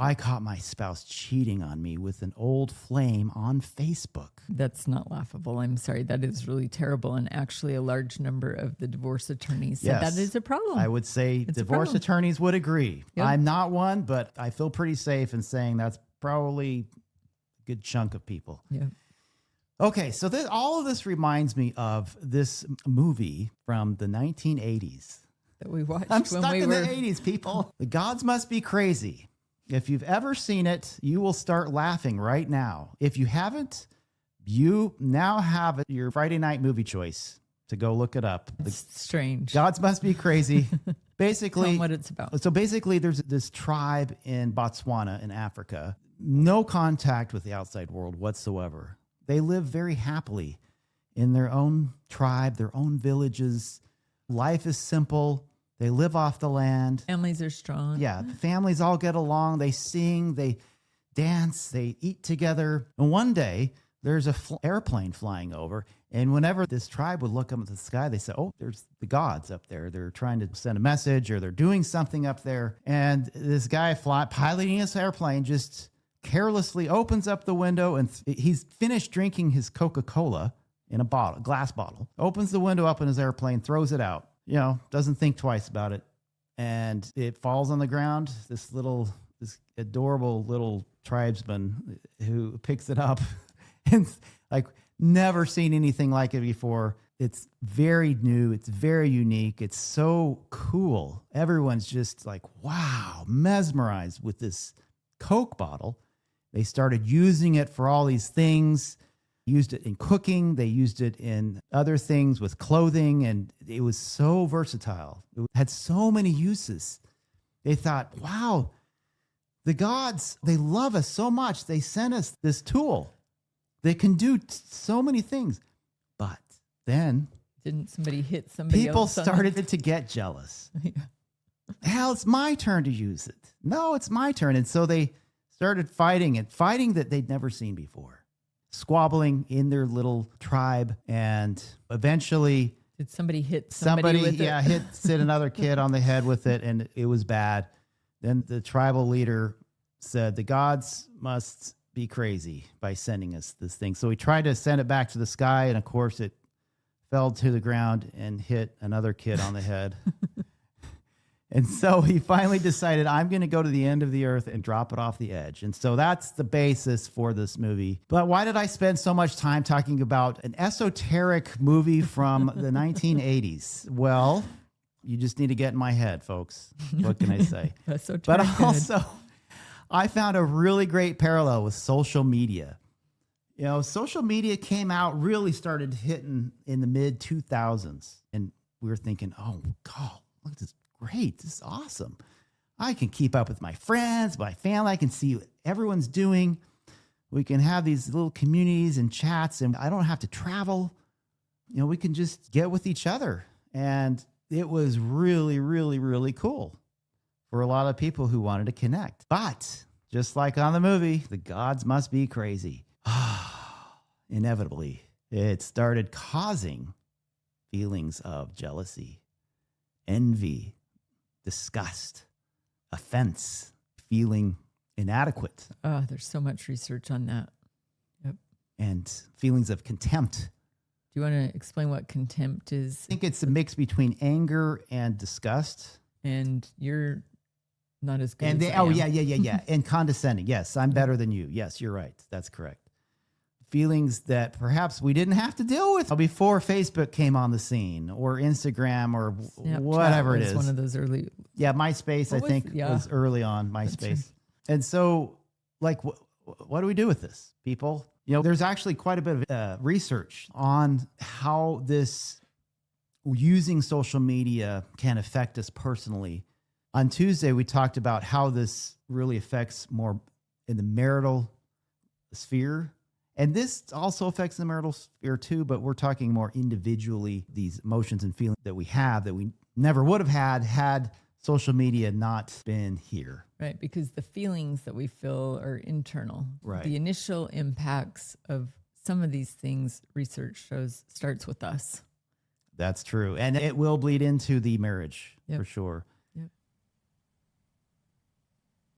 I caught my spouse cheating on me with an old flame on Facebook. That's not laughable. I'm sorry. That is really terrible. And actually, a large number of the divorce attorneys said that is a problem. I would say divorce attorneys would agree. Yep. I'm not one, but I feel pretty safe in saying that's probably a good chunk of people. Yeah. Okay, so all of this reminds me of this movie from the 1980s. That we watched I'm stuck in the 80s, people. The Gods Must Be Crazy. If you've ever seen it, you will start laughing right now. If you haven't, you now have your Friday night movie choice to go look it up. It's strange. Gods Must Be Crazy. Basically, tell them what it's about. So basically, there's this tribe in Botswana in Africa. No contact with the outside world whatsoever. They live very happily in their own tribe, their own villages. Life is simple. They live off the land. Families are strong. Yeah, the families all get along. They sing, they dance, they eat together. And one day, there's an airplane flying over. And whenever this tribe would look up at the sky, they say, oh, there's the gods up there. They're trying to send a message or they're doing something up there. And this guy piloting his airplane just carelessly opens up the window and he's finished drinking his Coca-Cola in a glass bottle, opens the window up in his airplane, throws it out. Doesn't think twice about it. And it falls on the ground. This adorable little tribesman who picks it up and never seen anything like it before. It's very new. It's very unique. It's so cool. Everyone's just wow, mesmerized with this Coke bottle. They started using it for all these things. Used it in cooking. They used it in other things with clothing, and it was so versatile. It had so many uses. They thought, wow, the gods, they love us so much. They sent us this tool that can do so many things. But then didn't somebody hit somebody people else? People started to get jealous. Yeah. Hell, it's my turn to use it. No, it's my turn. And so they started fighting that they'd never seen before. Squabbling in their little tribe, and eventually did somebody hit somebody with it? hit another kid on the head with it, and it was bad. Then the tribal leader said, the gods must be crazy by sending us this thing. So he tried to send it back to the sky, and of course it fell to the ground and hit another kid on the head. And so he finally decided, I'm going to go to the end of the earth and drop it off the edge. And so that's the basis for this movie. But why did I spend so much time talking about an esoteric movie from the 1980s? Well, you just need to get in my head, folks. What can I say? But also, I found a really great parallel with social media. Social media really started hitting in the mid 2000s. And we were thinking, oh, God, look at this. Great. This is awesome. I can keep up with my friends, my family. I can see what everyone's doing. We can have these little communities and chats, and I don't have to travel. We can just get with each other. And it was really, really, really cool for a lot of people who wanted to connect. But just like on the movie, the gods must be crazy. Inevitably, it started causing feelings of jealousy, envy, disgust, offense, feeling inadequate. Oh, there's so much research on that. Yep. And feelings of contempt. Do you want to explain what contempt is? I think it's a mix between anger and disgust. And you're not as good as I am. Yeah. And condescending. Yes, I'm better than you. Yes, you're right. That's correct. Feelings that perhaps we didn't have to deal with before Facebook came on the scene, or Instagram, or Snapchat whatever it is. One of those early. Yeah, MySpace, I think, was early on, MySpace. And so, what do we do with this, people? There's actually quite a bit of research on how this using social media can affect us personally. On Tuesday, we talked about how this really affects more in the marital sphere. And this also affects the marital sphere too, but we're talking more individually, these emotions and feelings that we have that we never would have had social media not been here. Right, because the feelings that we feel are internal. Right. The initial impacts of some of these things, research shows, starts with us. That's true. And it will bleed into the marriage for sure.